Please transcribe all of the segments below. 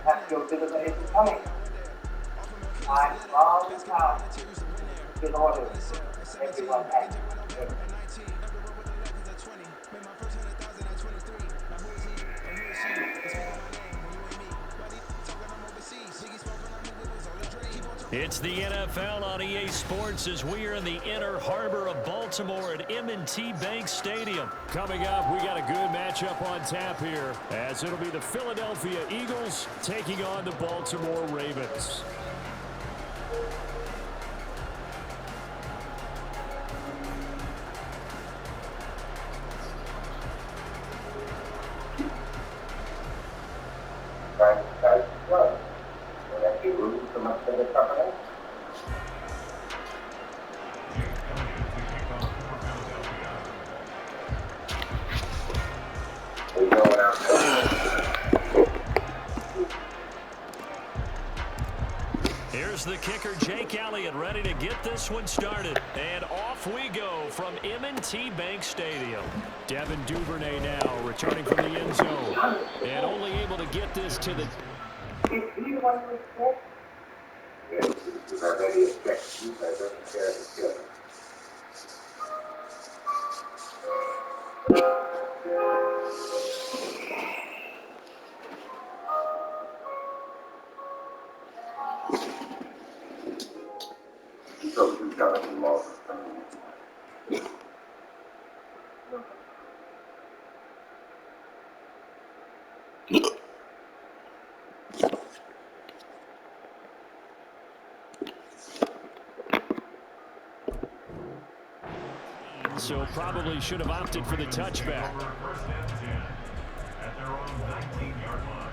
Have your delivery is coming. I'm all out. Good order. Everyone has. It's the NFL on EA Sports as we are in the inner harbor of Baltimore at M&T Bank Stadium. Coming up, we got a good matchup on tap here, as it'll be the Philadelphia Eagles taking on the Baltimore Ravens. Here's the kicker, Jake Elliott, ready to get this one started. And off we go from M&T Bank Stadium. Devin Duvernay now returning from the end zone. And only able to get this to the... So probably should have opted for the touchback. At their own 19-yard line.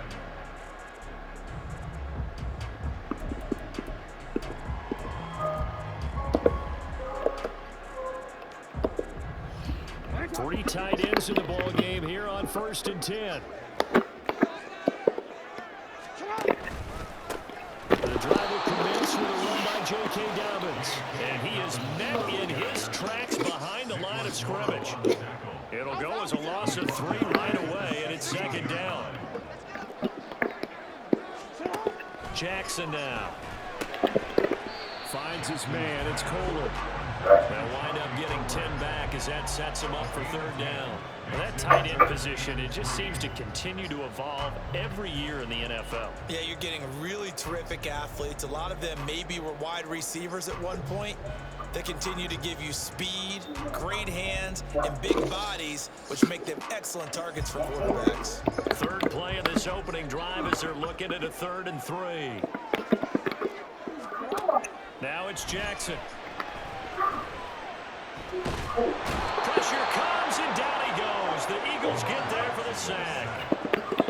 3 tight ends in the ball game here on 1st and 10. The drive will commence with a run by J.K. Dobbins. And he is met in his tracks behind the line of scrimmage. It'll go as a loss of 3 right away, and it's 2nd down. Jackson now. Finds his man. It's Kohler. They'll wind up getting 10 back as that sets him up for 3rd down. Well, that tight end position, it just seems to continue to evolve every year in the NFL. Yeah, you're getting really terrific athletes. A lot of them maybe were wide receivers at one point. They continue to give you speed, great hands, and big bodies, which make them excellent targets for quarterbacks. 3rd play of this opening drive as they're looking at a 3rd and 3. Now it's Jackson. Pressure comes, and down he goes. The Eagles get there for the sack.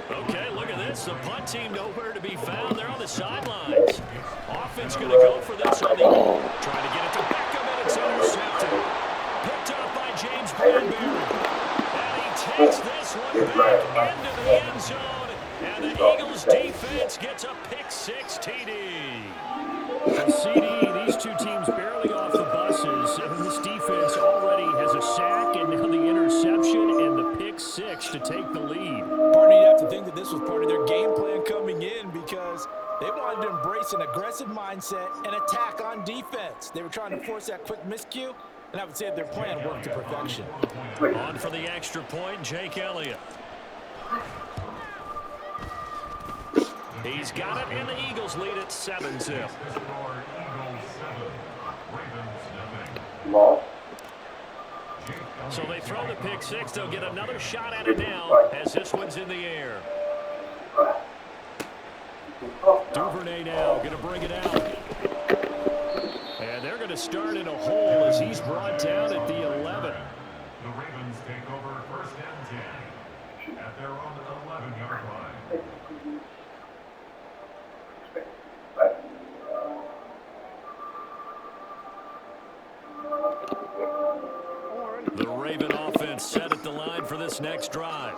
Okay, look at this. The punt team nowhere to be found. They're on the sidelines. Offense going to go for this on the... Trying to get it to Beckham, and it's intercepted. Picked up by James Bradbury. And he takes this one back into the end zone. And the Eagles defense gets a pick-6 TD. CD, these two teams barely off the buses, and this defense already has a sack and now the interception and the pick-6 to take the lead. Partner, you'd have to think that this was part of their game plan coming in because they wanted to embrace an aggressive mindset and attack on defense. They were trying to force that quick miscue, and I would say that their plan worked to perfection. On for the extra point, Jake Elliott. He's got it, and the Eagles lead at 7-0. So they throw the pick-6. They'll get another shot at it now as this one's in the air. Duvernay now going to bring it out. And they're going to start in a hole as he's brought down at the 11. The Ravens take over 1st and 10 at their own 11-yard line. The Raven offense set at the line for this next drive.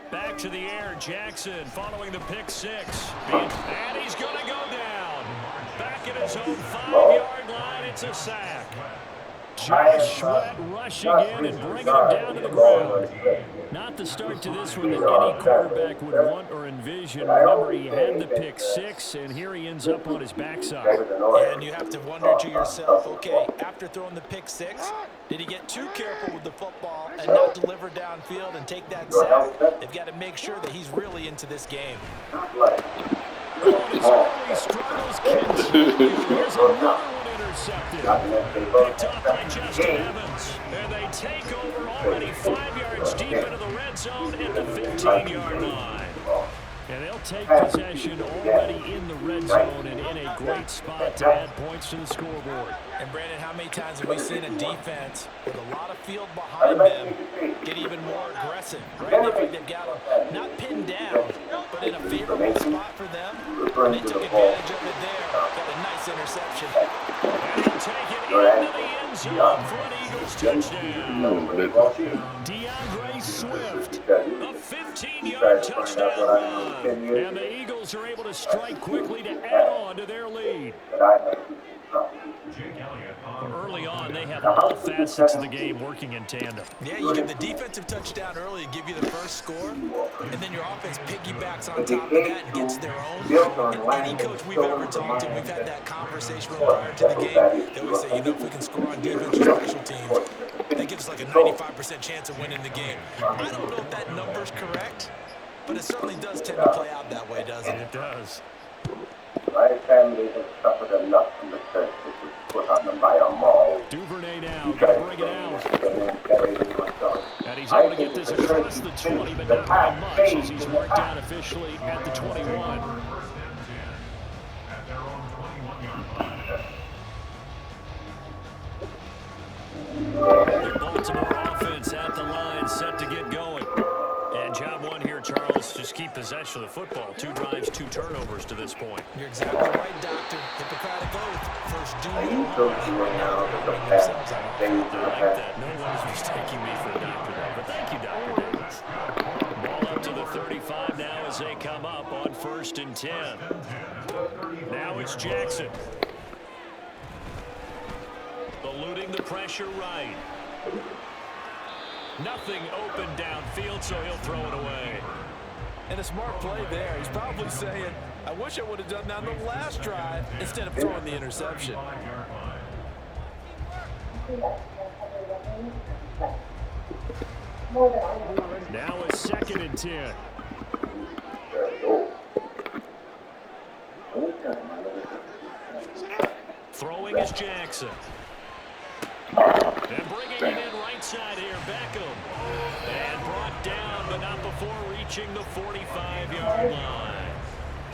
Back to the air, Jackson following the pick-6. And he's going to go down. Back at his own 5-yard line. That's a sack. Josh Sweat rushing in and bringing him down to the ground. Not the start to this one that any quarterback would want or envision. Remember, he had the pick 6, and here he ends up on his backside. And you have to wonder to yourself, okay, after throwing the pick 6, did he get too careful with the football and not deliver downfield and take that sack? They've got to make sure that he's really into this game. Oh, his early struggles continue. Here's another one intercepted. Picked off by Justin Evans. And they take over already 5 yards deep into the red zone at the 15-yard line. And they'll take possession already in the red zone and in a great spot to add points to the scoreboard. And Brandon, how many times have we seen a defense with a lot of field behind them get even more aggressive, right? They think they've got them not pinned down, but in a favorable spot for them. And they took advantage of it there. Got a nice interception. And he'll take it into the end zone for an Eagles touchdown. DeAndre Swift, a 15-yard touchdown run. And the Eagles are able to strike quickly to add on to their lead. Early on, they have all facets of the game working in tandem. Yeah, you get the defensive touchdown early to give you the first score, and then your offense piggybacks on top of that and gets their own. And any coach we've ever talked to, we've had that conversation prior to the game. They always say, you know, if we can score on defense or special teams, that gives us like a 95% chance of winning the game. I don't know if that number's correct, but it certainly does tend to play out that way, doesn't it? It does. My family has suffered enough from the curse that was put on them by a mall. Duvernay now, gonna bring it out. And he's able to get this across the 20, but not by much as he's worked out officially at the 21. The Baltimore offense at the line, set to get going. And job one here, Charles, just keep possession of the football. 2 drives, 2 turnovers to this point. You're exactly right, Doctor. Hippocratic oath. First do no harm. Right now they're running themselves out. I like that. No one is mistaking me for a doctor there. But thank you, Dr. Davis. Ball up to the 35 now as they come up on 1st and 10. Now it's Jackson. Eluding the pressure right. Nothing open downfield, so he'll throw it away. And a smart play there. He's probably saying, I wish I would have done that on the last drive instead of throwing the interception. Now it's 2nd and 10. Throwing is Jackson. And bringing it in right side here, Beckham. And brought down, but not before reaching the 45-yard line.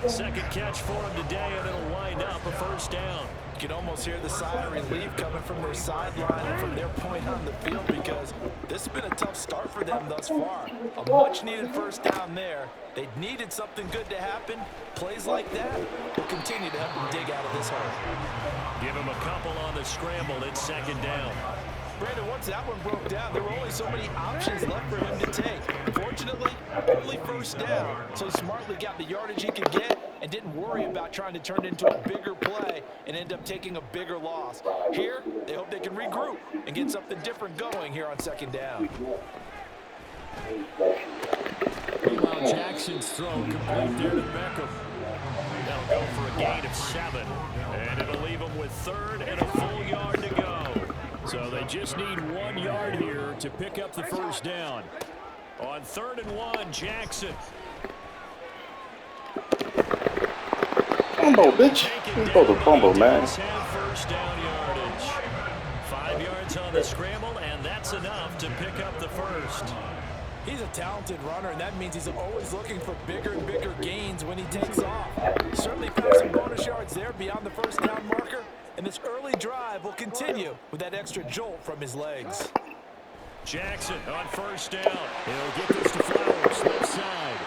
Second catch for him today, and it'll wind up a 1st down. You can almost hear the sigh of relief coming from their sideline and from their point on the field because this has been a tough start for them thus far. A much-needed 1st down there. They needed something good to happen. Plays like that will continue to help them dig out of this hole. Give him a couple on the scramble. It's 2nd down. Brandon, once that one broke down, there were only so many options left for him to take. Fortunately, only 1st down, so he smartly got the yardage he could get and didn't worry about trying to turn it into a bigger play and end up taking a bigger loss. Here, they hope they can regroup and get something different going here on 2nd down. Meanwhile, Jackson's throw complete there to Beckham. That'll go for a gain of 7, and it'll leave them with 3rd and a full yard to go. So they just need 1 yard here to pick up the 1st down. On 3rd and 1, Jackson. Fumble, bitch. You're supposed to fumble, man. 1st down yardage. 5 yards on the scramble, and that's enough to pick up the 1st. He's a talented runner, and that means he's always looking for bigger and bigger gains when he takes off. Certainly found some bonus yards there beyond the 1st down marker, and this early drive will continue with that extra jolt from his legs. Jackson on 1st down. He'll get this to Flowers, left side.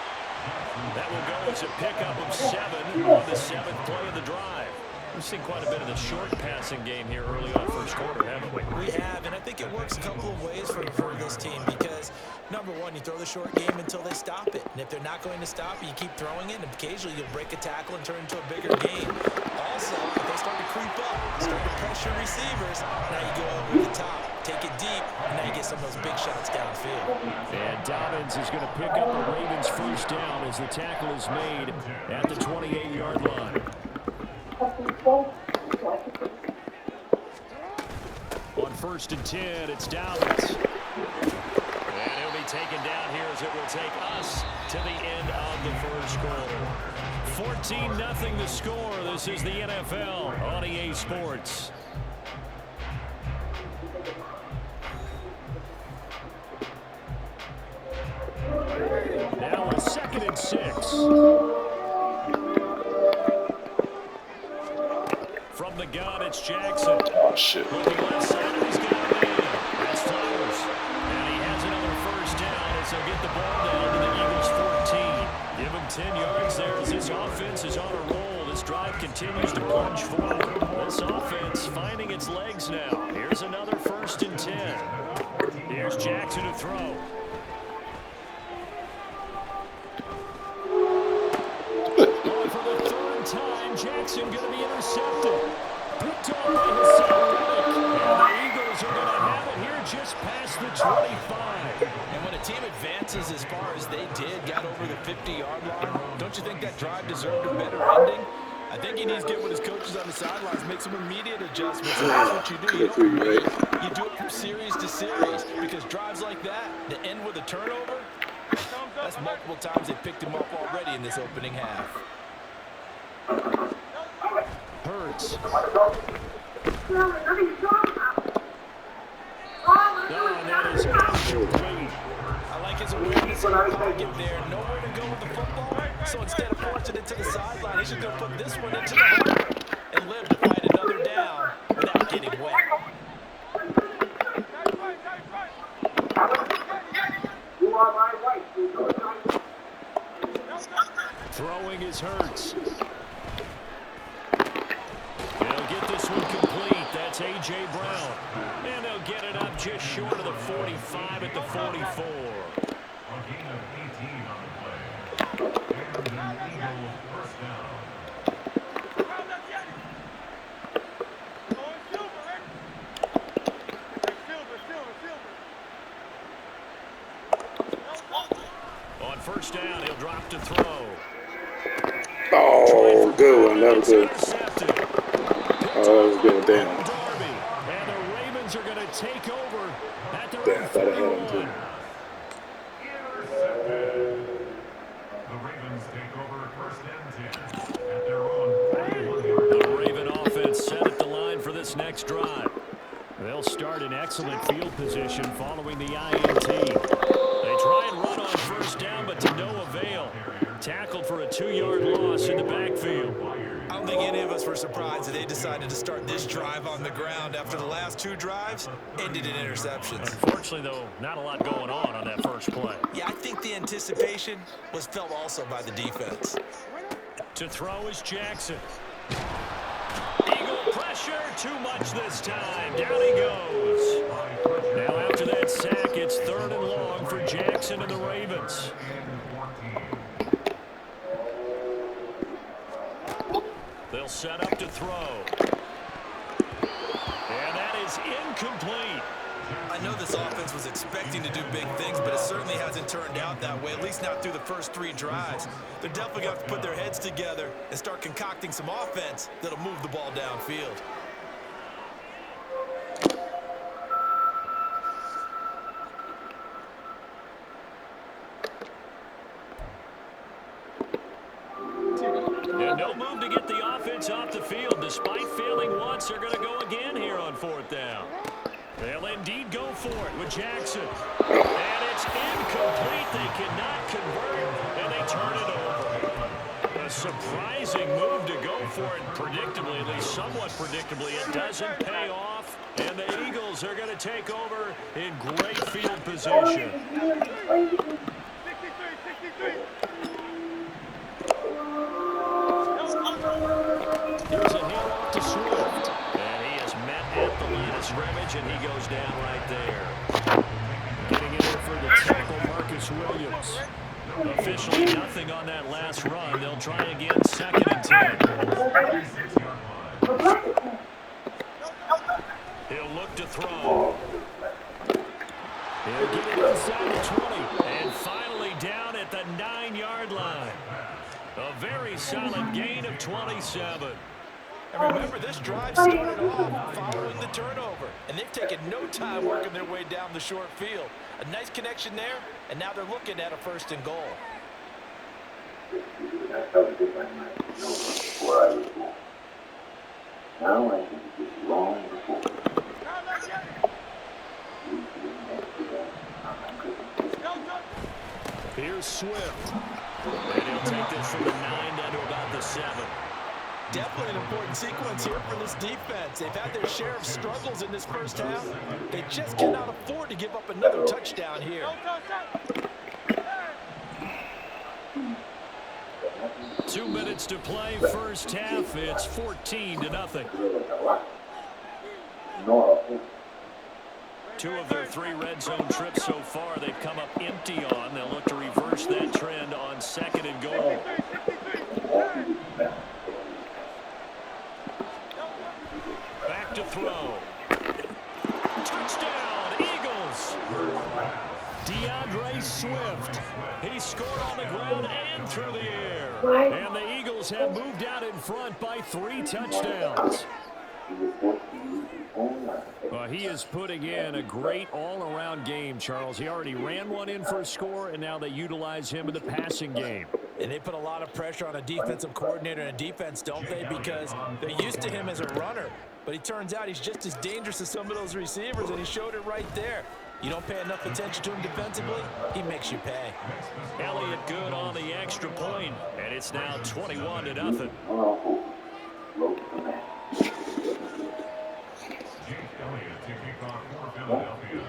That will go as a pickup of 7 on the 7th play of the drive. We've seen quite a bit of the short passing game here early on first quarter, haven't we? We have, and I think it works a couple of ways for this team because, number one, you throw the short game until they stop it. And if they're not going to stop it, you keep throwing it, and occasionally you'll break a tackle and turn it into a bigger game. Also, if they start to creep up, start to pressure receivers, now you go over the top, take it deep, and now you get some of those big shots downfield. And Dobbins is going to pick up a Ravens first down as the tackle is made at the 28-yard line. On 1st and 10, it's Dobbins. And he'll be taken down here as it will take us to the end of the first quarter. 14-0 the score. This is the NFL on EA Sports. Now a 2nd and 6. From the gun, it's Jackson. Oh, shit. Looking left side, and he's got a man. That's Flowers. And he has another first down as they'll get the ball down to the Eagles 14. Give him 10 yards there as this offense is on a roll. This drive continues to plunge forward. This offense finding its legs now. Here's another 1st and 10. Here's Jackson to throw. For the 3rd time, Jackson going to be intercepted. Picked off by Hassan. And the Eagles are going to have it here just past the 25. And when a team advances as far as they did, got over the 50-yard line, don't you think that drive deserved a better ending? I think he needs to get with his coaches on the sidelines, make some immediate adjustments, and that's what you do. You don't wait. You do it from series to series, because drives like that, to end with a turnover, that's multiple times they picked him up already in this opening half. Hurts. That is incomplete. I like his awareness of the target there. Nowhere to go with the football. So instead of forcing it to the sideline, he's just going to put this one into the hole and live to fight another down without getting wet. Throwing is Hurts. They'll get this one complete. That's A.J. Brown. And they'll get it up just short of the 45 at the 44. A gain of 18 on the play. And the Eagles first down. On 1st down, he'll drop to throw. Oh, good one. That was good. Intercepted. Oh, that was good. Damn. And the Ravens are going to take over at their Damn, I own thought I had him 41. too. Intercepted. The Ravens take over 1st and 10 at their own 41-yard line. The Raven offense set at the line for this next drive. They'll start in excellent field position following the INT. They try and run on 1st down, but to no avail. Tackled for a 2-yard loss in the backfield. I don't think any of us were surprised that they decided to start this drive on the ground after the last 2 drives ended in interceptions. Unfortunately, though, not a lot going on that first play. Yeah, I think the anticipation was felt also by the defense. To throw is Jackson. Eagle pressure, too much this time. Down he goes. Now after that sack, it's 3rd and long for Jackson and the Ravens. They'll set up to throw. And that is incomplete. I know this offense was expecting to do big things, but it certainly hasn't turned out that way, at least not through the first 3 drives. They're definitely going to have to put their heads together and start concocting some offense that'll move the ball downfield. And no move to get the offense off the field. Despite failing once, they're going to go again here on 4th down. They'll indeed go for it with Jackson. And it's incomplete. They cannot convert, and they turn it over. A surprising move to go for it predictably, at least somewhat predictably. It doesn't pay off, and the Eagles are going to take over in great field position. Here's a hit scrimmage, and he goes down right there. Getting in there for the tackle, Marcus Williams. Officially nothing on that last run. They'll try again, 2nd and 10. He'll look to throw. He'll get it inside the 20. And finally down at the 9-yard line. A very solid gain of 27. And remember, this drive started off following the turnover, and they've taken no time working their way down the short field. A nice connection there, and now they're looking at a 1st and goal. Now I think it's wrong before. Here's Swift. And he'll take this from the 9 down to about the 7. Definitely an important sequence here for this defense. They've had their share of struggles in this first half. They just cannot afford to give up another touchdown here. 2 minutes to play, first half. It's 14-0. 2 of their 3 red zone trips so far they've come up empty on. They'll look to reverse that trend on 2nd and goal. Back to throw. Touchdown, Eagles. DeAndre Swift. He scored on the ground and through the air. And the Eagles have moved out in front by 3 touchdowns. Well, he is putting in a great all-around game, Charles. He already ran one in for a score, and now they utilize him in the passing game. And they put a lot of pressure on a defensive coordinator and a defense, don't they? Because they're used to him as a runner. But he turns out he's just as dangerous as some of those receivers, and he showed it right there. You don't pay enough attention to him defensively, he makes you pay. Elliott good on the extra point, and it's now 21-0. Elliott to kick off for Philadelphia.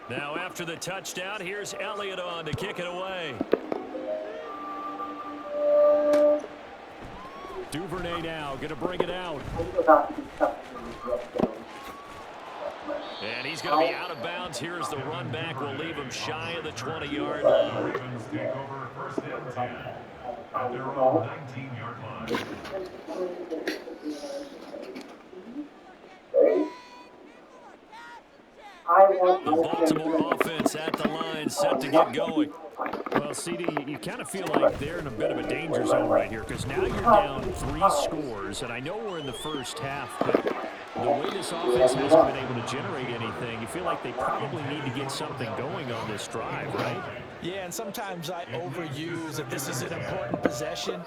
Now after the touchdown, here's Elliott on to kick it away. Duvernay now going to bring it out. And he's going to be out of bounds. Here's the run back. Will leave him shy of the 20-yard line. Ravens take over 1st and 10 at their own 19-yard line. The Baltimore offense at the line, set to get going. Well, CD, you kind of feel like they're in a bit of a danger zone right here because now you're down 3 scores, and I know we're in the first half, but the way this offense hasn't been able to generate anything, you feel like they probably need to get something going on this drive, right? Yeah, and sometimes I overuse if this is an important possession.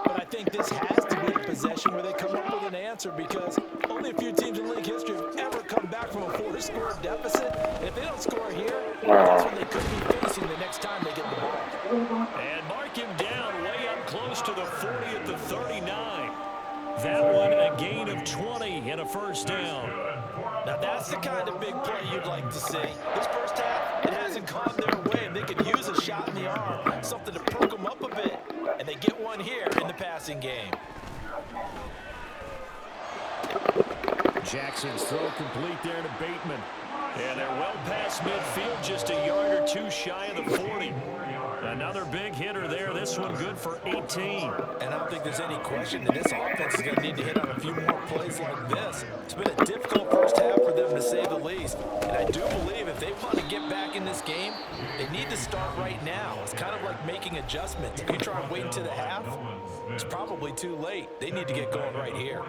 But I think this has to be a possession where they come up with an answer because only a few teams in league history have ever come back from a 4-score deficit. And if they don't score here, that's what they could be facing the next time they get the ball. And mark him down way up close to the 40 at the 39. That one a gain of 20 and a first down. Now that's the kind of big play you'd like to see. This first half, it hasn't gone their way, and they could use a shot in the arm, something to perk them up a bit. And they get one here in the passing game. Jackson's throw complete there to Bateman. And they're well past midfield, just a yard or 2 shy of the 40. Another big hitter there. This one good for 18. And I don't think there's any question that this offense is going to need to hit on a few more plays like this. It's been a difficult first half for them, to say the least. And I do believe if they want to get back in this game, they need to start right now. It's kind of like making adjustments. If you try and wait until the half, it's probably too late. They need to get going right here.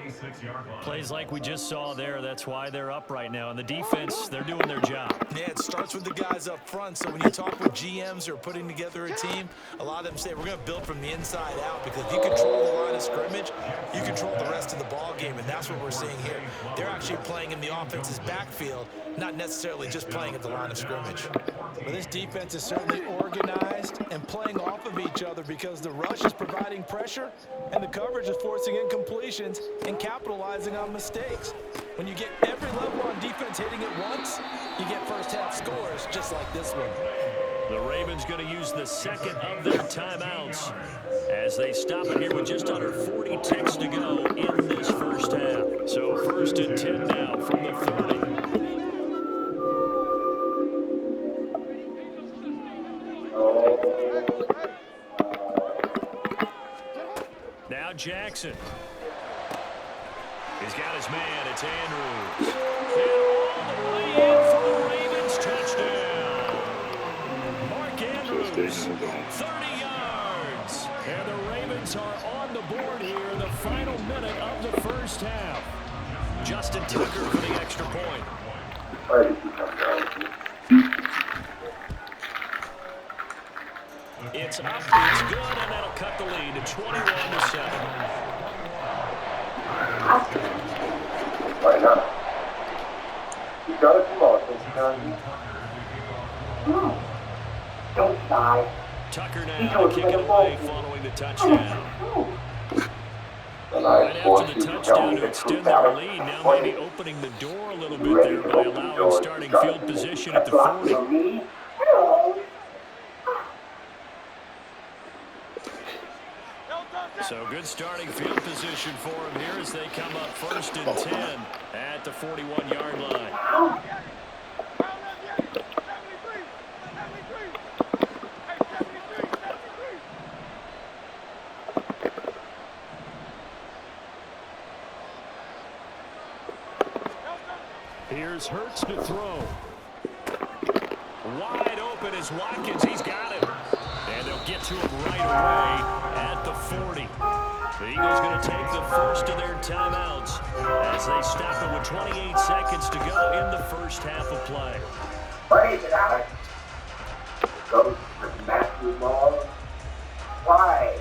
Plays like we just saw there, that's why they're up right now. And the defense, they're doing their job. Yeah, it starts with the guys up front. So when you talk with GMs who are putting together a team, a lot of them say we're going to build from the inside out, because if you control the line of scrimmage, you control the rest of the ball game, and that's what we're seeing here. They're actually playing in the offense's backfield, not necessarily just playing at the line of scrimmage. But this defense is certainly organized and playing off of each other, because the rush is providing pressure and the coverage is forcing incompletions and capitalizing on mistakes. When you get every level on defense hitting it once, you get first half scores just like this one. The Ravens going to use the second of their timeouts as they stop it here with just under 40 ticks to go in this first half. So 1st and 10 now from the 30. Now Jackson. He's got his man. It's Andrews. And all the way in for the Ravens touchdown. Mark Andrews, 30 yards. And the Ravens are on the board here in the final minute of the first half. Justin Tucker for the extra point. It's up, it's good, and that'll cut the lead to 21-7. Why not? You got it tomorrow, don't die. Tucker now kicking away following the touchdown. Right after the touchdown to extend their lead, now maybe opening the door a little bit there by allowing starting field position at the 40. So good starting field position for him here as they come up 1st and 10 at the 41-yard line. Here's Hurts to throw. Wide open is Watkins. He's got it. And they'll get to him right away at the 40. The Eagles going to take the first of their timeouts as they stop it with 28 seconds to go in the first half of play. What is it, Alex? Goes to Matthew Ball. Why?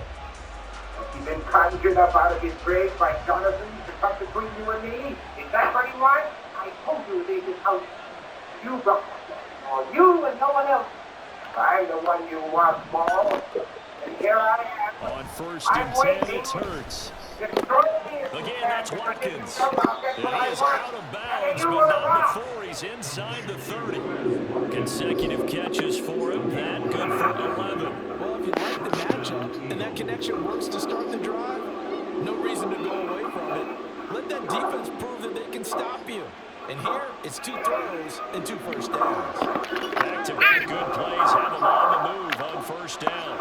Has he been conjured up out of his grave by Jonathan to come between you and me? Is that what he wants? I told you to leave this house. You brought that, or you and no one else. I'm the one you want, Ball. And here I am. On 1st and 10, it's Hurts. Again, that's Watkins. And he is out of bounds, but not before he's inside the 30. Consecutive catches for him. That good for 11. Well, if you like the matchup and that connection works to start the drive, no reason to go away from it. Let that defense prove that they can stop you. And here, it's 2 throws and 2 first downs. Back-to-back good plays have them on the move on 1st down.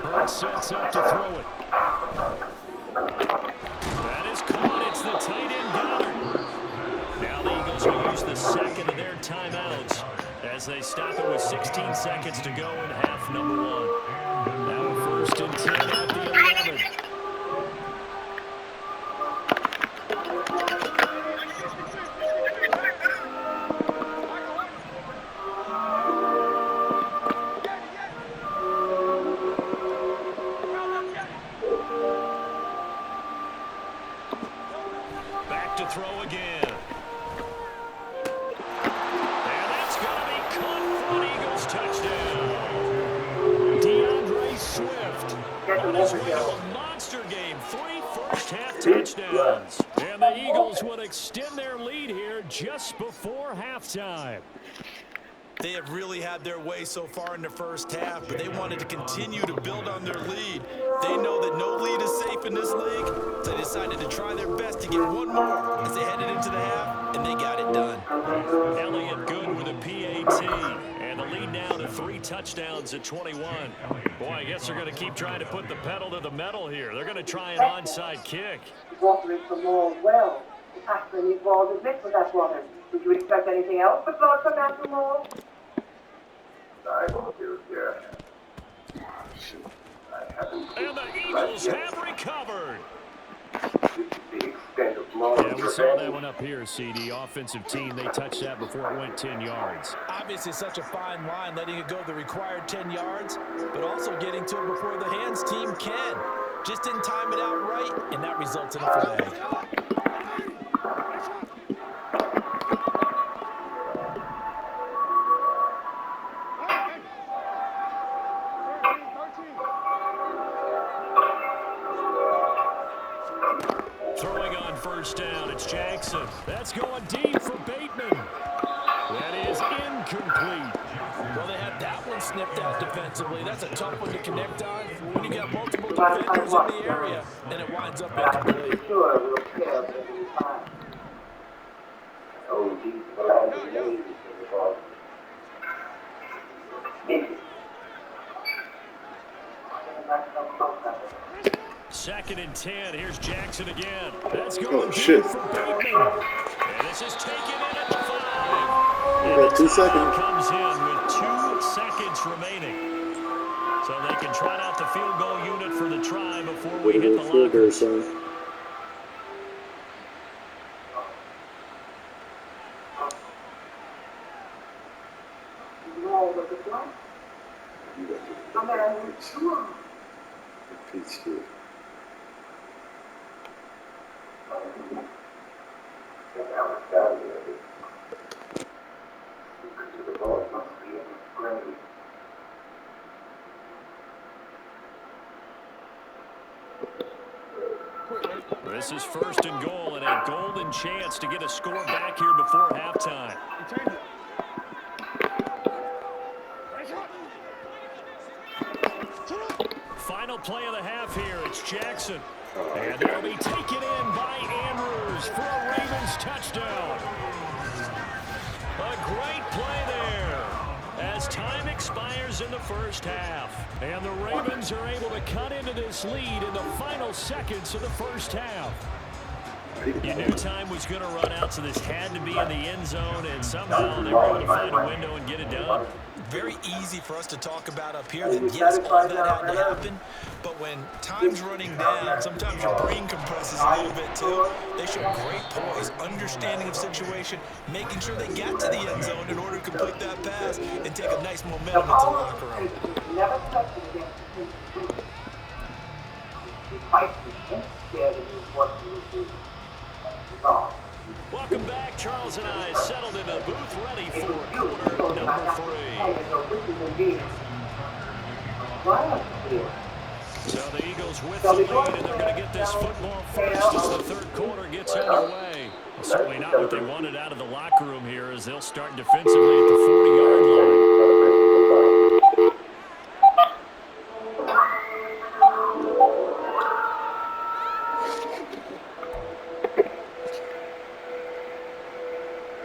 Hurts sets up to throw it. That is caught. It's the tight end Goddard. Now the Eagles will use the second of their timeouts as they stop it with 16 seconds to go in half number 1. Now 1st and 10 at the 11. Back to throw again. A monster game, 3 first-half touchdowns. And the Eagles will extend their lead here just before halftime. They have really had their way so far in the first half, but they wanted to continue to build on their lead. They know that no lead is safe in this league, so they decided to try their best to get one more as they headed into the half, and they got it done. Elliott good with a PAT, and the lead now to 3 touchdowns at 21. Boy, I guess they're going to keep trying to put the pedal to the metal here. They're going to try an onside kick. Watering for more well. Actually, these balls is mixed with that water. Would you expect anything else but blood from Matthew Moore? I won't do it, yeah. And the Eagles have recovered. The extent of Maul's Yeah, we saw that revenge. one up here, CD. Offensive team, they touched that before it went 10 yards. Obviously such a fine line, letting it go the required 10 yards, but also getting to it before the hands team can. Just didn't time it out right, and that results in a flag. Throwing on first down, it's Jackson. That's going deep for Bateman. That is incomplete. Well, they had that one snipped out defensively. That's a tough one to connect on when you got multiple defenders in the area, and it winds up incomplete. Sure, we'll tell every time. Oh, these black ladies in the ball. Second and 10. Here's Jackson again. That's going Oh, deep shit. for Bateman. And this is taken in at the 5. You got 2 seconds. Comes in with 2 seconds remaining. So they can trot out the field goal unit for the try before we hit the Field goal, lockers. son. Peach kid. The ball must be in the grave. This is first and goal and a golden chance to get a score back here before halftime. Final play of the half here. It's Jackson. And it'll be taken in by Andrews for a Ravens touchdown. A great play there as time expires in the first half. And the Ravens are able to cut into this lead in the final seconds of the first half. You knew time was going to run out, so this had to be in the end zone, and somehow they were able to find a window and get it done. Very easy for us to talk about up here that, yes, all that had to happen, but when time's running down, sometimes your brain compresses a little bit too. They show great poise, understanding of situation, making sure they got to the end zone in order to complete that pass and take a nice momentum into the locker room. Never touch it again. He fights it instead of what he do. Welcome back. Charles and I settled in the booth ready for quarter number 3. So the Eagles with the lead, and they're going to get this football first as the third quarter gets underway. Well, certainly not what they wanted out of the locker room here as they'll start defensively at the 40-yard line.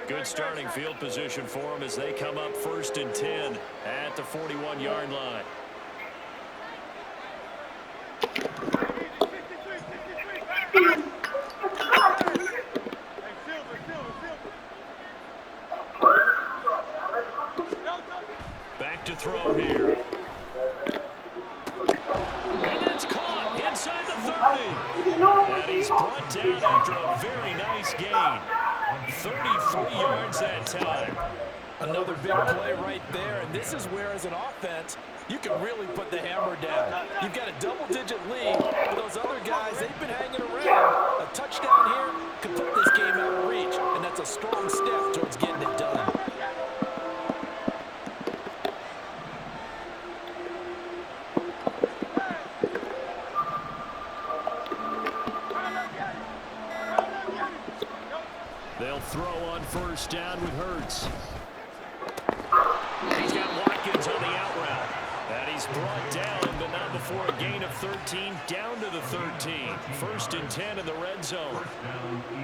Good starting field position for them as they come up first and 10 at the 41-yard line. Back to throw here. And that's caught inside the 30. And he's brought down after a very nice gain. 33 yards that time. Another big play right there, and this is where, as an offense, you can really put the hammer down. You've got a double-digit lead, but those other guys, they've been hanging around. A touchdown here could put this game out of reach, and that's a strong step towards getting it done. They'll throw on first down with Hurts. He's got Watkins on the out route. And he's brought down, but not before a gain of 13, down to the 13. First and 10 in the red zone.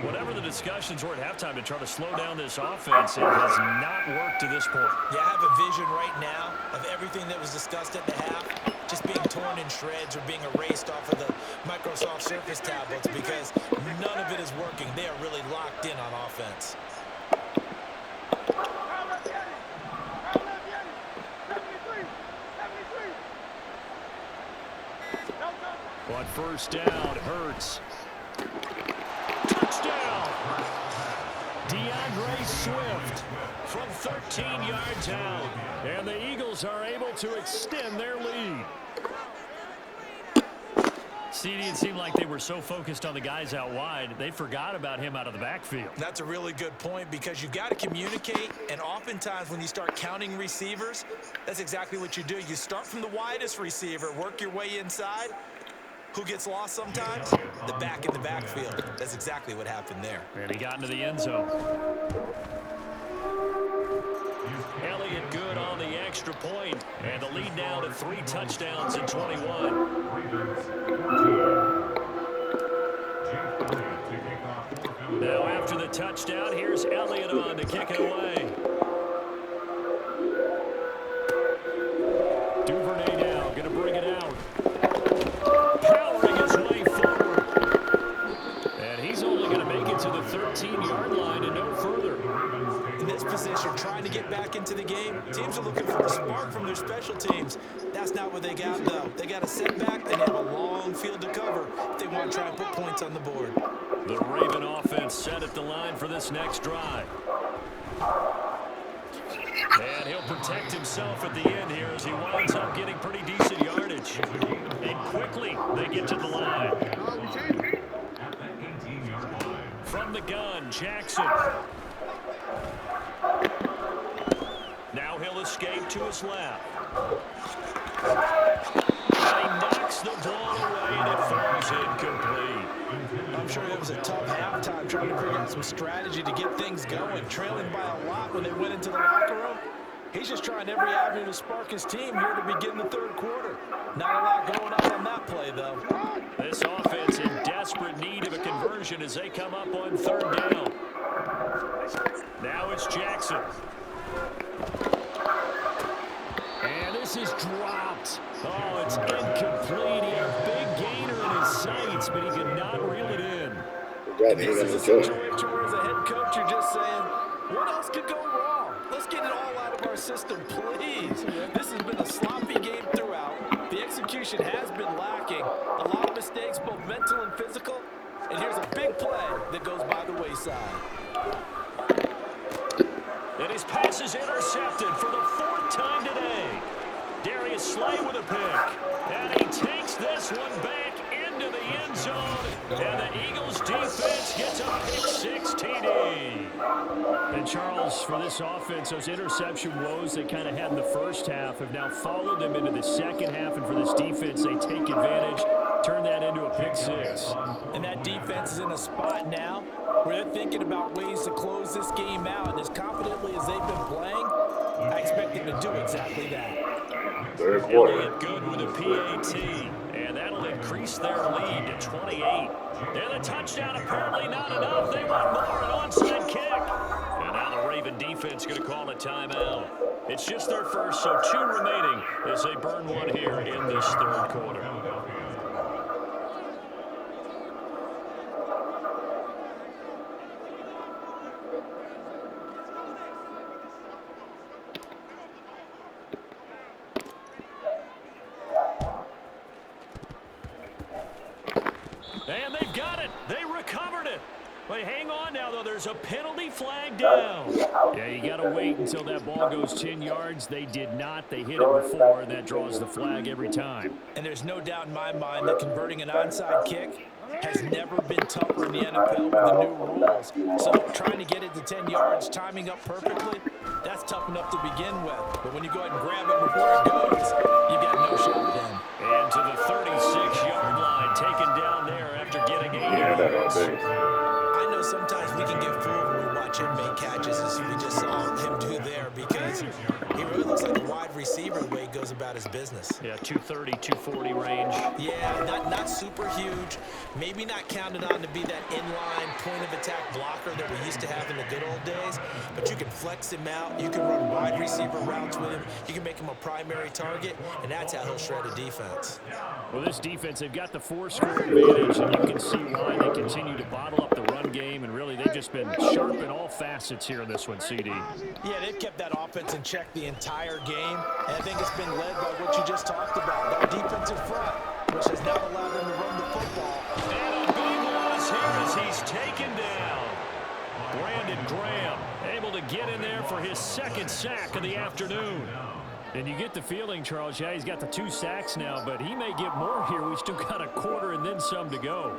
Whatever the discussions were at halftime to try to slow down this offense, it has not worked to this point. Yeah, I have a vision right now of everything that was discussed at the half just being torn in shreds or being erased off of the Microsoft Surface tablets because none of it is working. They are really locked in on offense. first down. Hurts. Touchdown! DeAndre Swift from 13 yards out. And the Eagles are able to extend their lead. CD, it seemed like they were so focused on the guys out wide, they forgot about him out of the backfield. That's a really good point because you got to communicate, and oftentimes when you start counting receivers, that's exactly what you do. You start from the widest receiver, work your way inside. Who gets lost sometimes? The back in the backfield. That's exactly what happened there. And he got into the end zone. Elliott good on the extra point, and the lead now to 3 touchdowns in 21. Now after the touchdown, here's Elliott on to kick it away. Duvernay now going to bring it out. Powering his way forward. And he's only going to make it to the 13-yard line and no further. In this position, trying to get back into the game, teams are looking for a spark from their special teams. That's not what they got, though. They got a setback, and they have a long field to cover if they want to try and put points on the board. The Raven offense set at the line for this next drive. And he'll protect himself at the end here as he winds up getting pretty decent yardage. And quickly, they get to the line. From the gun, Jackson. Now he'll escape to his left. And he knocks the ball away, and it falls incomplete. I'm sure it was a tough halftime trying to figure out some strategy to get things going. Trailing by a lot when they went into the locker room. He's just trying every avenue to spark his team here to begin the third quarter. Not a lot going on that play, though. This offense in desperate need of a conversion as they come up on third down. Now it's Jackson. And this is dropped. Oh, it's incomplete. He had a big gainer in his sights, but he could not reel it in. This is a situation where as a head coach, you're just saying, what else could go wrong? Let's get it all out of our system, please. This has been a sloppy game throughout. The execution has been lacking. A lot of mistakes, both mental and physical. And here's a big play that goes by the wayside. And his pass is intercepted for the 4th time today. Darius Slay with a pick. And he takes this one back into the end zone. And the Eagles defense gets a pick-6 TD. And Charles, for this offense, those interception woes they kind of had in the first half have now followed them into the second half. And for this defense, they take advantage, turn that into a pick-6. And that defense is in a spot now where they're thinking about ways to close this game out. And as confidently as they've been playing, I expect them to do exactly that. Elliott good with a PAT, and that'll increase their lead to 28. And the touchdown apparently not enough. They want more, an onside kick. And now the Raven defense going to call a timeout. It's just their first, so 2 remaining as they burn one here in this third quarter. And they've got it. They recovered it. But hang on now, though. There's a penalty flag down. Yeah, you got to wait until that ball goes 10 yards. They did not. They hit it before, and that draws the flag every time. And there's no doubt in my mind that converting an onside kick has never been tougher in the NFL with the new rules. So trying to get it to 10 yards, timing up perfectly, that's tough enough to begin with. But when you go ahead and grab it before it goes, you got no shot then. And to the 36-yard line, taken down there after getting 8 yards. I know sometimes we can get fooled when we watch him make catches as we just saw him do there because he really looks like a wide receiver the way he goes about his business. Yeah, 230, 240 range. Yeah, not super huge. Maybe not counted on to be that inline point-of-attack blocker that we used to have in the good old days, but you can flex him out. You can run wide receiver routes with him. You can make him a primary target, and that's how he'll shred a defense. Well, this defense, they've got the 4-score advantage, and you can see why they continue to bottle up the run game, and really they've just been sharp in all facets here in this one, CD. Yeah, they've kept that offense in check the entire game, and I think it's been led by what you just talked about, their defensive front, which has now allowed them to run the is here as he's taken down. Brandon Graham able to get in there for his second sack of the afternoon. And you get the feeling, Charles, yeah, he's got the 2 sacks now, but he may get more here. We still got a quarter and then some to go.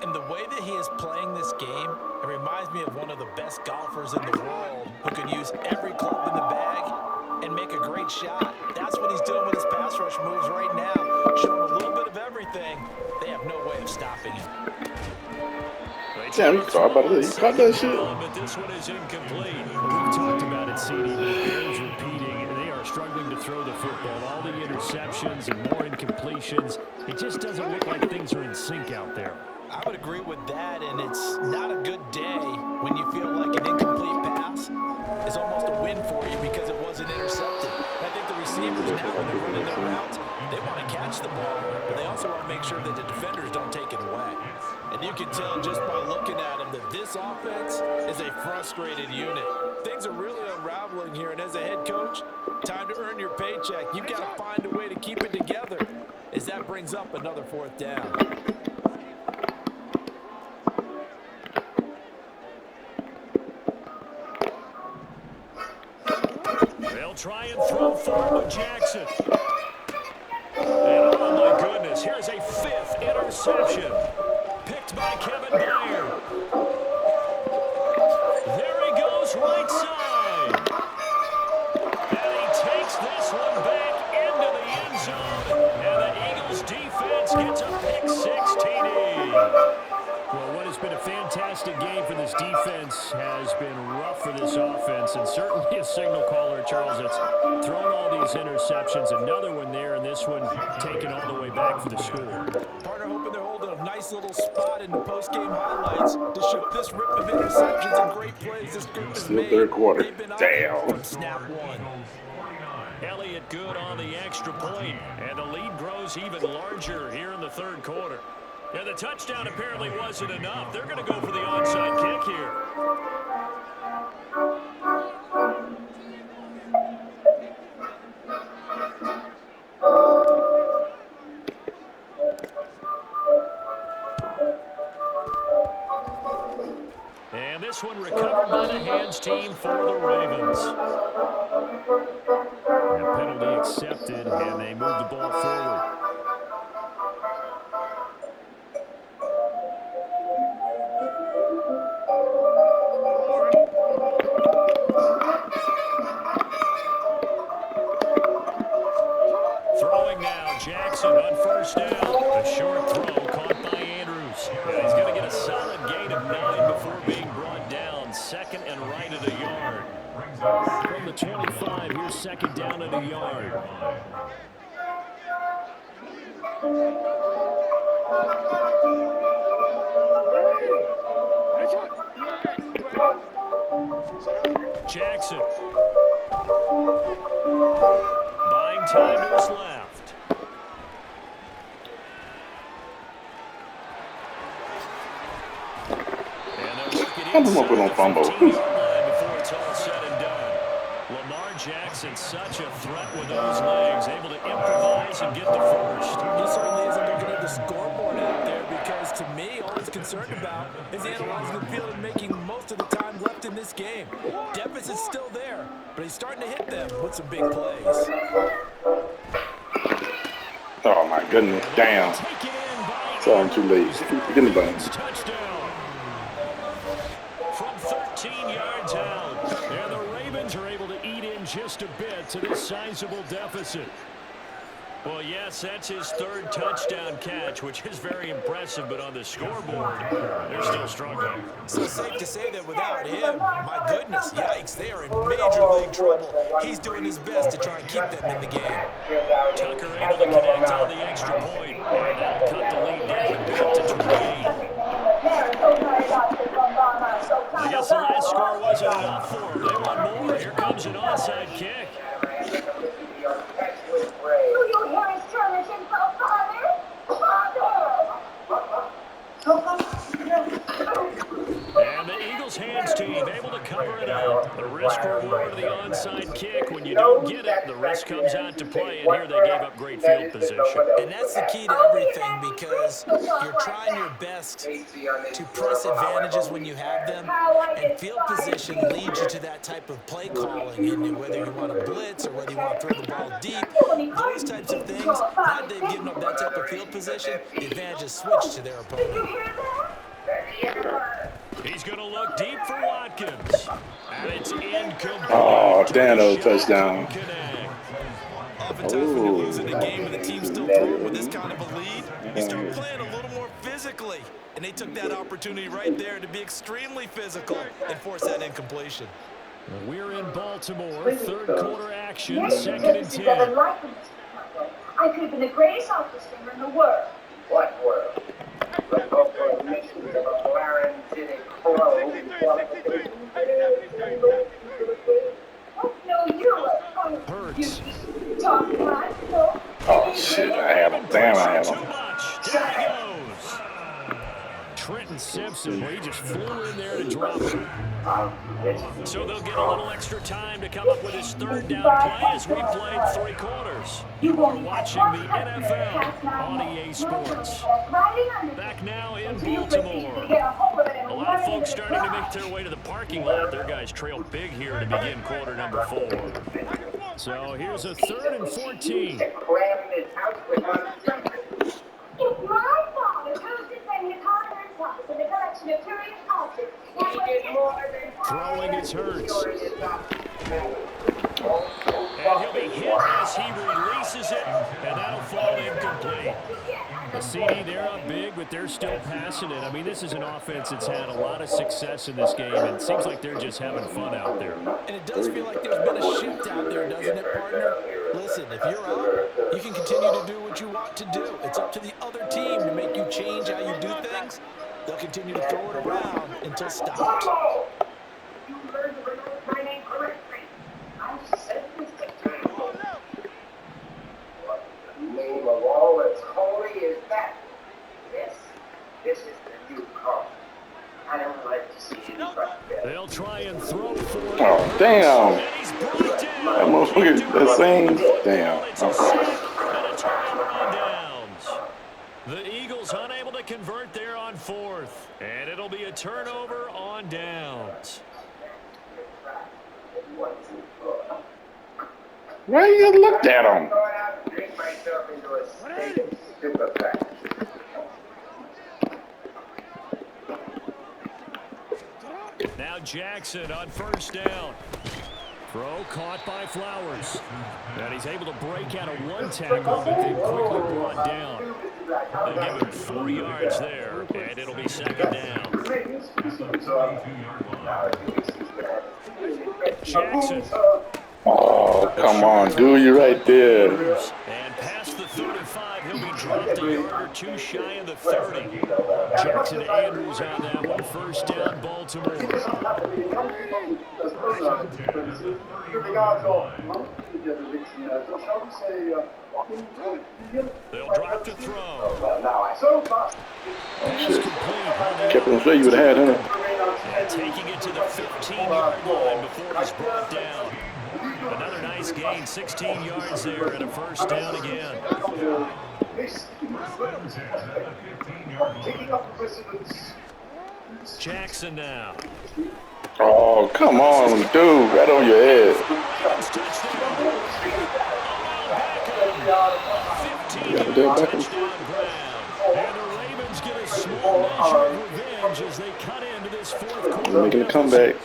And the way that he is playing this game, it reminds me of one of the best golfers in the world who can use every club in the bag and make a great shot. That's what he's doing with his pass rush moves right now, showing a little bit of everything. They have no way of stopping him. Damn, he caught that shit. But this one is incomplete. We've talked about it, CD. It bears repeating. They are struggling to throw the football. All the interceptions and more incompletions. It just doesn't look like things are in sync out there. I would agree with that, and it's not a good day when you feel like an incomplete pass is almost a win for you because it wasn't intercepted. I think the receivers now, when they're running their routes, they want to catch the ball, but they also want to make sure that the defenders don't take it away. And you can tell just by looking at them that this offense is a frustrated unit. Things are really unraveling here, and as a head coach, time to earn your paycheck. You've got to find a way to keep it together as that brings up another 4th down. They'll try and throw forward with Jackson. And oh my goodness, here's a 5th interception. Picked by Kevin Byard. There he goes, right side. And he takes this one back into the end zone. And the Eagles defense gets a pick 6 TD. Well, what has been a fantastic game for this defense has been rough for this offense, and certainly a signal caller, Charles, that's thrown all these interceptions. Another one there, and this one taken all the way back for the score. Partner hoping they're holding a nice little spot in the post-game highlights to show this rip of interceptions and great plays this group has made. Third quarter. They've been Damn. from snap one. Elliott good on the extra point, and the lead grows even larger here in the 3rd quarter. Yeah, the touchdown apparently wasn't enough. They're going to go for the onside kick here. And this one recovered by the hands team for the Ravens. The penalty accepted, and they move the ball forward. Jackson on 1st down. A short throw caught by Andrews. And he's going to get a solid gain of 9 before being brought down. 2nd and right at a yard. From the 25, here's 2nd down at a yard. Jackson. Buying time to his left. I'm gonna put on fumble. Before it's all said and done. Lamar Jackson, such a threat with those legs, able to improvise and get the first. He certainly isn't looking at the scoreboard out there because, to me, all he's concerned about is analyzing the field and making most of the time left in this game. Deficit's still there, but he's starting to hit them with some big plays. Oh my goodness, damn. Sorry, I'm too late. Get the button. Touchdown. From 13 yards out. And the Ravens are able to eat in just a bit to this sizable deficit. Well, yes, that's his 3rd touchdown catch, which is very impressive, but on the scoreboard, they're still struggling. So safe to say that without him, my goodness, yikes, they are in major league trouble. He's doing his best to try and keep them in the game. Tucker able to connect on the extra point, and that'll cut the lead down back to 28. I guess the last score wasn't enough for them. They want more. Here comes an onside kick. And the Eagles hands team able to cover it up. The risk reward of the onside kick. When you don't get it, the risk comes out to play, and here they gave up great field position. And that's the key to everything, because you're trying your best to press advantages when you have them, and field position leads you to that type of play calling, and whether you want to blitz or whether you want to throw the ball deep, those types of things. Now they've given up that type of field position, the advantage is switched to their opponent. He's going to look deep for Watkins. And it's incomplete. Oh, Dano touchdown. Oftentimes when you're losing a game and the team's still throwing with this kind of a lead, you start playing a little more physically. And they took that opportunity right there to be extremely physical and force that incompletion. We're in Baltimore, third quarter action, 2nd and 10. I could have been the greatest office singer in the world. What world? The local missions of a Clarence in a crow. No, you're a Hurts. talking like so. Oh, shit. I have him. Damn, I have Too him. much. Down he goes. Trenton Simpson, he just flew in there to drop him. So they'll get a little extra time to come up with his third down play as we played 3 quarters. You are watching the NFL on EA Sports. Back now in Baltimore. A lot of folks starting to make their way to the parking lot. Their guys trail big here to begin quarter number 4. So here's a 3rd and 14. If my father chose to send me Connor's house in a collection of curious objects, Throwing his Hurts. And he'll be hit as he releases it, and that'll fall incomplete. The CD, they're up big, but they're still passing it. I mean, this is an offense that's had a lot of success in this game, and it seems like they're just having fun out there. And it does feel like there's been a shift out there, doesn't it, partner? Listen, if you're up, you can continue to do what you want to do. It's up to the other team to make you change how you do things. They'll continue to throw it around until stopped. You learned to pronounce my name correctly. I said this to you. What the name of all that's holy is that? This is the new call. I don't like to see you right there. They'll try and throw for it. Oh, damn. And he's brought down. That motherfucker, the same. Damn. It's a sack and a turnover on downs. The Eagles unable to convert there on 4th. And it'll be a turnover on downs. Why you looked at him? Going out and drink myself into a state of stupefaction. Now Jackson on 1st down. Throw caught by Flowers. And he's able to break out of 1 tackle, but then quickly brought down. They give him 4 yards there, and it'll be 2nd down. Jackson. Oh, come on, dude, you right there. And past the 35, he'll be dropped a yard or 2 shy of the 30. Jackson Andrews on that one. 1st down, Baltimore. They'll drop to throw. Oh, shit. Kept him straight, you would have had him. And taking it to the 15-yard line before he's brought down. Another nice gain, 16 yards there, and a 1st down again. Jackson now. Oh, come on, dude, right on your head. 15-yard touchdown grab. And the Ravens get a small measure of revenge as they cut into this 4th quarter. Making a comeback.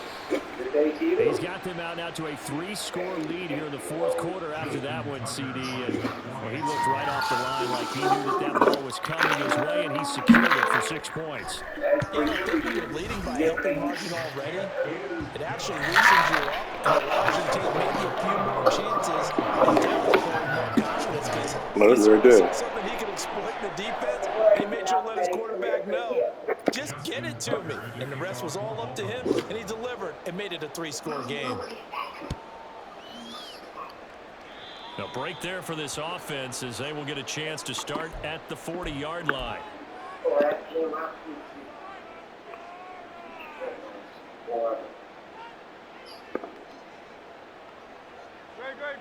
He's got them out now to a 3-score lead here in the 4th quarter after that one, CD. And well, he looked right off the line like he knew that ball was coming his way, and he secured it for 6 points. You know, you're leading by a healthy margin already. It actually loosens you up and allows you to take maybe a few more chances and definitely more confidence, because That's very good. something he can exploit in the defense, and he made sure to let his quarterback know, just get it to me. And the rest was all up to him, and he delivered and made it a 3-score game. A break there for this offense as they will get a chance to start at the 40-yard line.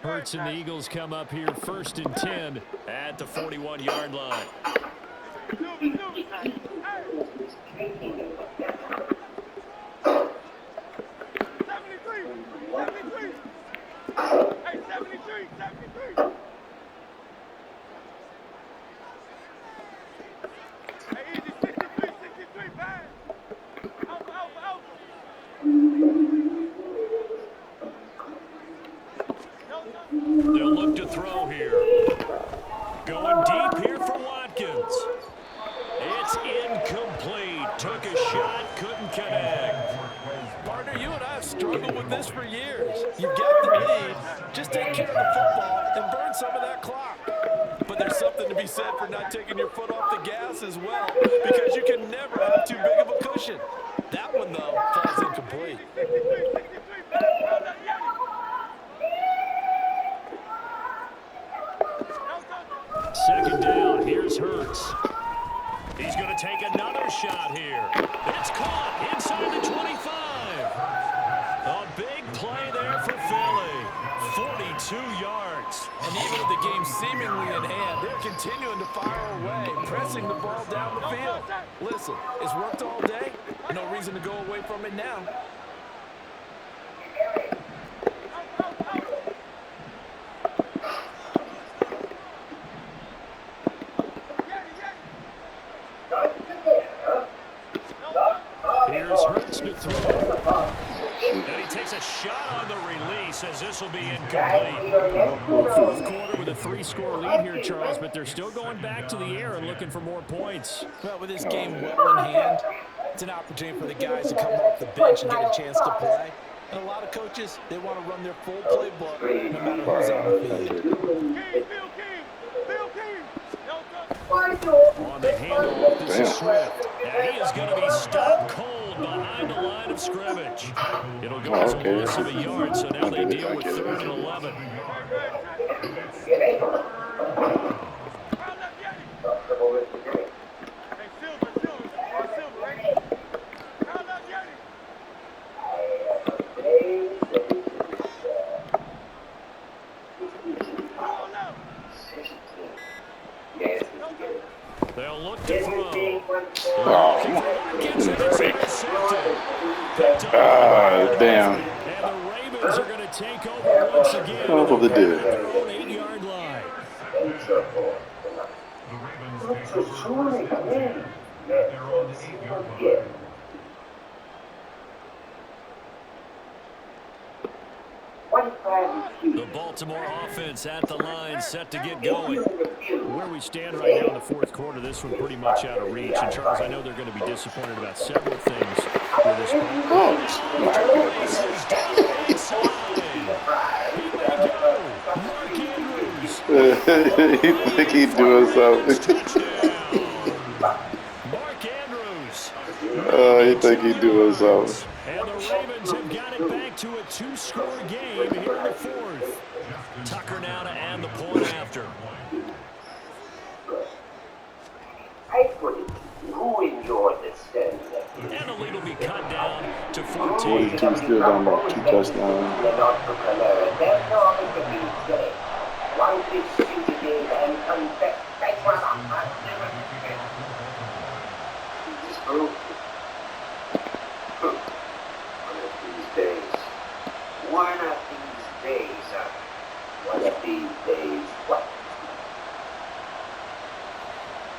Hurts and the Eagles come up here 1st and 10 at the 41-yard line. They'll look to throw here. Going deep here for Watkins. It's incomplete. Took a shot, couldn't connect. Partner, you and I have struggled with this for years. You've got the lead. Just take care of the football and burn some of that clock. But there's something to be said for not taking your foot off the gas as well, because you can never have too big of a cushion. That one, though, falls incomplete. Second down, here's Hurts. He's going to take another shot here. It's caught inside the 25. A big play there for Philly. 42 yards. And even with the game seemingly in hand, they're continuing to fire away, pressing the ball down the field. Listen, it's worked all day. No reason to go away from it now. Here's Hurts to throw. And he takes a shot on the release as this will be incomplete. Fourth quarter with a 3-score lead here, Charles, but they're still going back to the air and looking for more points. Well, with this game well in hand, it's an opportunity for the guys to come off the bench and get a chance to play. And a lot of coaches, they want to run their full playbook no matter who's on the field. On the handoff, this is Swift. And he is going to be stopped cold behind the line of scrimmage. It'll go as a loss of a yard, so now they deal with 3rd and 11. They'll look to throw. Damn. And the Ravens are going to take over once again. I hope they did. At their own 8-yard line. The Ravens take over at their own 8-yard line. The Baltimore offense at the line, set to get going. Where we stand right now in the fourth quarter, this one pretty much out of reach. And Charles, I know they're going to be disappointed about several things with this He think he's doing something. Mark Andrews. He think he's doing something. And the Ravens have got it back to a 2-score game here in the fourth. Tucker now to add the point after. Who enjoyed this day? And the lead will be cut down to 14. 42 still down about 2 touchdowns. There's no opportunity today. Why this stupid game and confess? That's what I'm not doing. One of these days, what?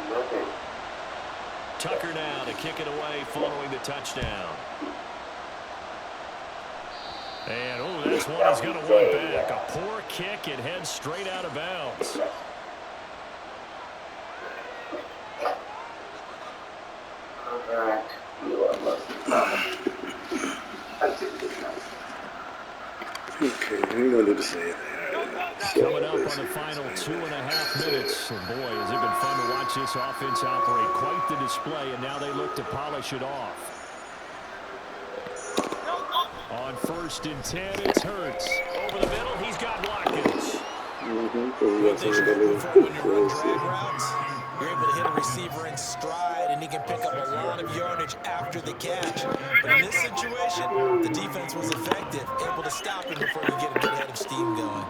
Nothing. Tucker now to kick it away following the touchdown. And, oh, that's one he's going to want back. A poor kick. It heads straight out of bounds. All right. You are lucky. Okay, we don't need to say it. Coming up on the final 2.5 minutes. And boy, has it been fun to watch this offense operate. Quite the display, and now they look to polish it off. On 1st and 10, it's Hurts. Over the middle, he's got Watkins. When you run drag routes, you're able to hit a receiver in stride and he can pick up a lot of yardage after the catch. But in this situation, the defense was effective, able to stop him before he could get a good head of steam going.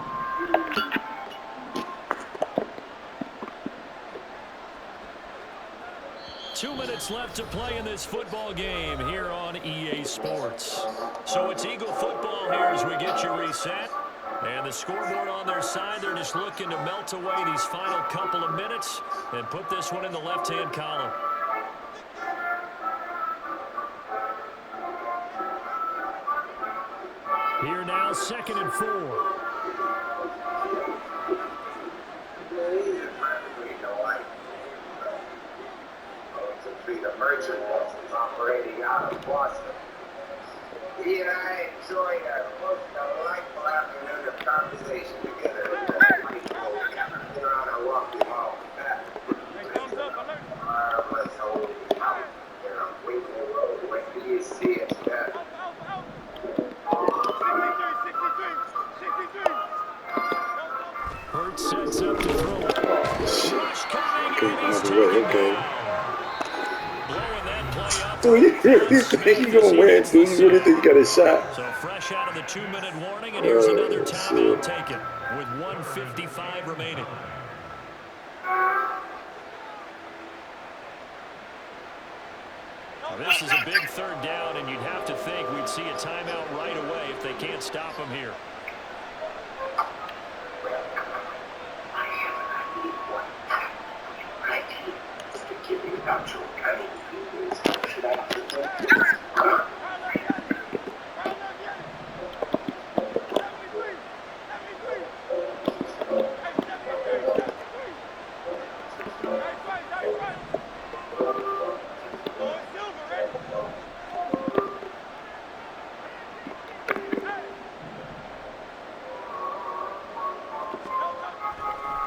Two minutes left to play in this football game here on EA Sports. So it's Eagle football here as we get you reset. And the scoreboard on their side, they're just looking to melt away these final couple of minutes and put this one in the left-hand column. Here now, 2nd and 4. The merchant was operating out of Boston. He and I enjoyed a most delightful afternoon of conversation together. We're on our walk home. Marvelous old house there on Wayville Road. When do you see it? Hurt sets up to throw. Rush coming, and he's Okay. blowing that play up. Do you really think you're going to win? Do you really think you got a shot? So fresh out of the 2-minute warning, and here's another timeout taken with 1:55 remaining. Now, this is a big 3rd down, and you'd have to think we'd see a timeout right away if they can't stop him here.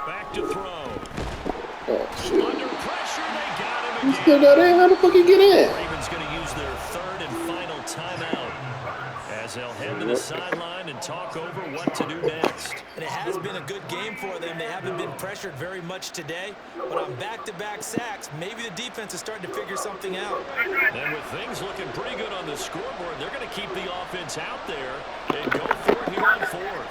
Back to throw. Oh, shit. Under pressure, they got him You again. still got in? How the fuck you get in? Ravens going to use their 3rd and final timeout as they'll head to the sideline and talk over what to do next. And it has been a good game for them. They haven't been pressured very much today. But on back-to-back sacks, maybe the defense is starting to figure something out. And with things looking pretty good on the scoreboard, they're going to keep the offense out there and go for it here on 4th.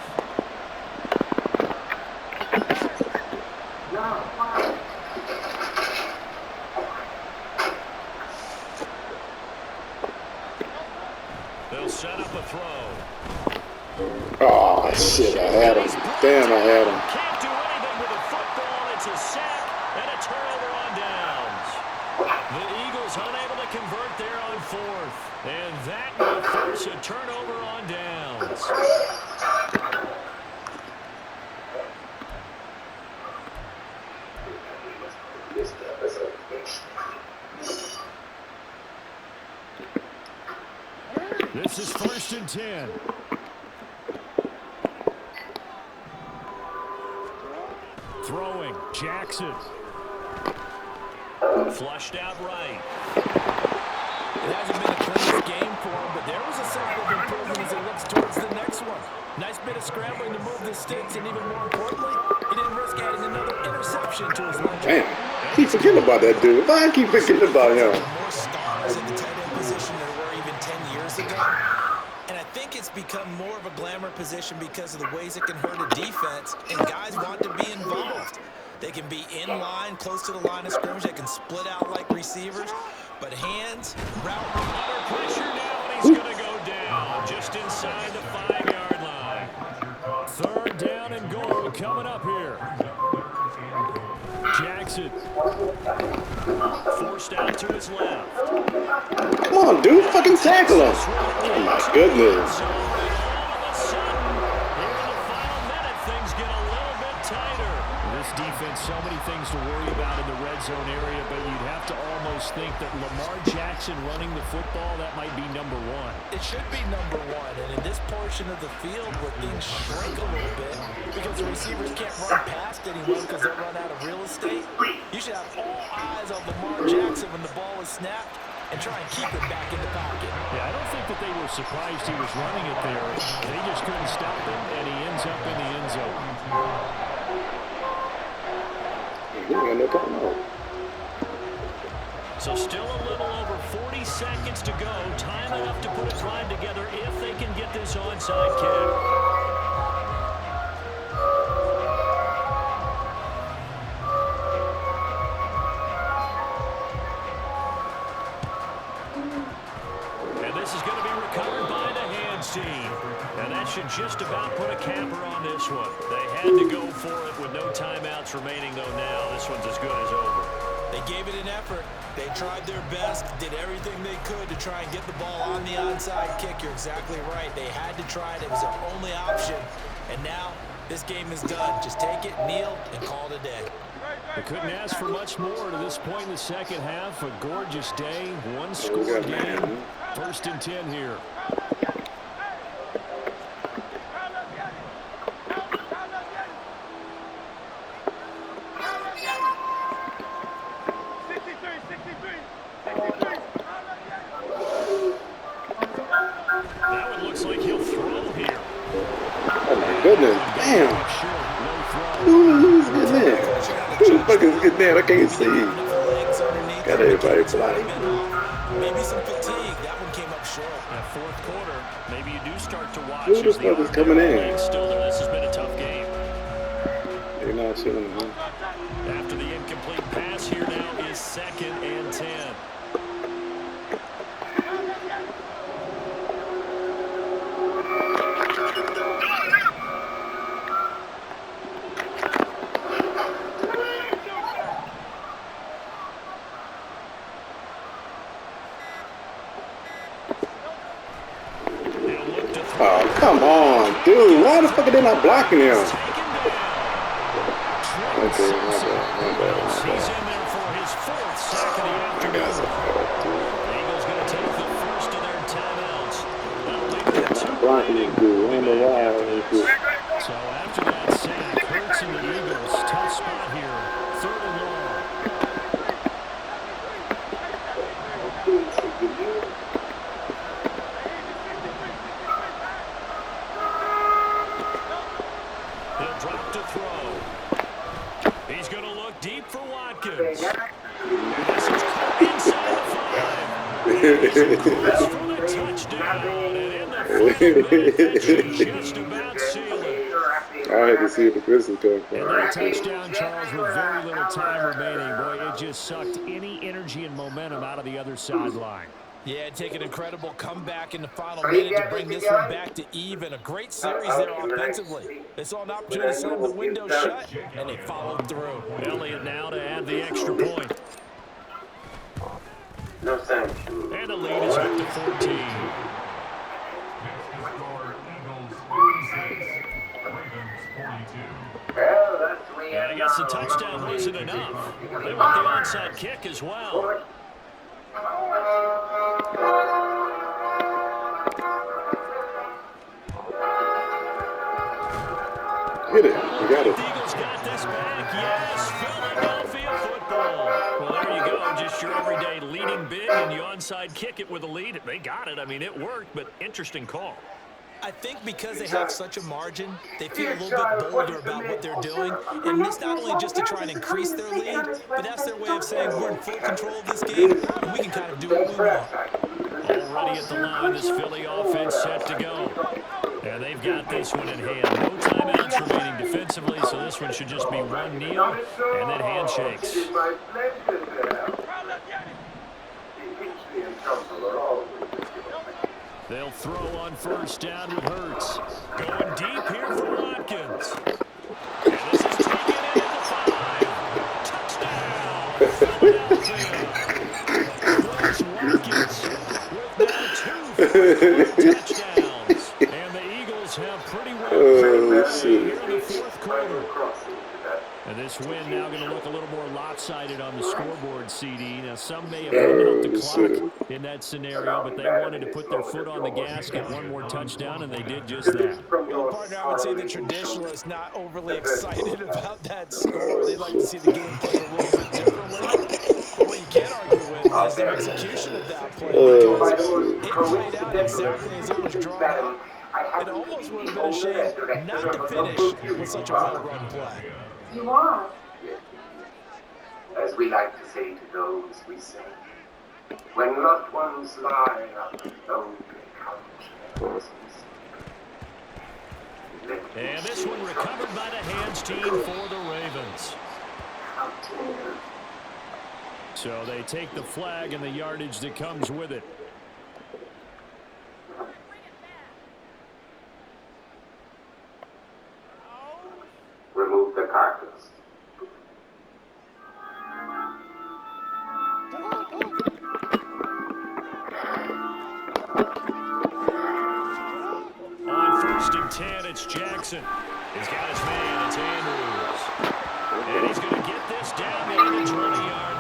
They'll set up a throw. Oh, shit. I had him. Damn, I had him. Can't do anything with the football. It's a sack and a turnover on downs. The Eagles unable to convert there on 4th. And that will force a turnover on downs. This is 1st and 10. Throwing, Jackson. Flushed out right. It hasn't been a clean game for him, but there was a sign of improvement as he looks towards the next one. Nice bit of scrambling to move the sticks, and even more importantly, he didn't risk adding another interception to his ledger. Damn. I keep forgetting about that dude. Why I keep forgetting about him? More stars at the tight end position than there were even 10 years ago. And I think it's become more of a glamour position because of the ways it can hurt a defense, and guys want to be involved. They can be in line, close to the line of scrimmage. They can split out like receivers. But hands, route, Under pressure now, and he's going to go down just inside the 5-yard line. 3rd down and goal coming up here. Jackson forced out to his left. Come on, dude. Fucking tackle him. Oh, my goodness. So, all of a sudden, here in the final minute, things get a little bit tighter. This defense, so many things to worry about in the red zone area, but you'd have to almost think that Lamar Jackson running the football, that might be number 1. It should be number 1, and in this portion of the field where things shrink a little bit because the receivers can't run past anyone because they'll run out of real estate, you should have all eyes on Lamar Jackson when the ball is snapped and try and keep it back in the pocket. Yeah, I don't think that they were surprised he was running it there. They just couldn't stop him, and he ends up in the end zone. We ain't got no problem. So still a little over 40 seconds to go. Time enough to put a drive together if they can get this onside kick. And this is going to be recovered by the hands team. And that should just about put a capper on this one. They had to go for it with no timeouts remaining, though now this one's as good as over. They gave it an effort. They tried their best, did everything they could to try and get the ball on the onside kick. You're exactly right. They had to try it. It was their only option. And now this game is done. Just take it, kneel, and call it a day. They couldn't ask for much more to this point in the second half. A gorgeous day, one-score game. 1st and 10 here. That one looks like he'll throw here. Oh my goodness, damn. Who's getting in? Who the fuck is getting in? I can't see. Got everybody flying. Maybe some fatigue. That one came up short. That 4th quarter, maybe you do start to watch. Who the fuck is coming in? Still, this has been a tough game. They're not chilling, huh? After the incomplete pass, here now is 2nd and 10. Oh, come on, dude. Why the fuck are they not blocking him? Okay, my bad. He's in there for his 4th sack of the afternoon. The Eagles going to take the first of their timeouts. Blocking is good. I don't know why it's good. So after that sack, Hurts and the Eagles, tough spot here. 3rd and long. He'll drop to throw. He's going to look deep for Watkins. This is caught inside the 5. He's for the touchdown. And in the 5, that should just about seal it. I had to see if the Grizzlies come from. And that touchdown, Charles, with very little time remaining. Boy, it just sucked any energy and momentum out of the other sideline. Yeah, take an incredible comeback in the final minute to bring this one back to even. A great series there offensively. They saw an opportunity to slam the window shut, and they followed through. Elliott now to add the extra point. No thank you. And the lead is up to 14. Well, that's the way And I guess the touchdown wasn't enough. They want the onside kick as well. Hit it. You got it. The Eagles got this back. Yes, Philadelphia football. Well, there you go. Just your everyday leading big, and you onside kick it with a lead. They got it. I mean, it worked, but interesting call. I think because they have such a margin, they feel a little bit bolder about what they're doing. And it's not only just to try and increase their lead, but that's their way of saying we're in full control of this game, and we can kind of do what we want. Already at the line, this Philly offense set to go. And they've got this one in hand. No timeouts remaining defensively, so this one should just be one kneel and then handshakes. They'll throw on 1st down with Hurts. Going deep here for Watkins. And this is taken in at the 5. Touchdown, Philadelphia. Watkins with now 2 touchdowns. And the Eagles have pretty well played here in the 4th quarter. And this win now going to look a little more lopsided on the scoreboard, CD. Now, some may have run out the clock in that scenario, but they wanted to put their foot on the gas, get one more touchdown, and they did just that. Well, partner, I would say the traditionalists not overly excited about that score. They'd like to see the game play a little bit differently. But what you can't argue with is their execution of that play, because it played out exactly as it was drawn up. It almost would have been a shame not to finish with such a well-run play. You are. As we like to say to those we say. When loved ones lie on the lonely couch. And this one recovered by the hands team for the Ravens. So they take the flag and the yardage that comes with it. Remove the carcass. On 1st and 10, it's Jackson. He's got his man, it's Andrews. And he's going to get this down the end of 20 yards.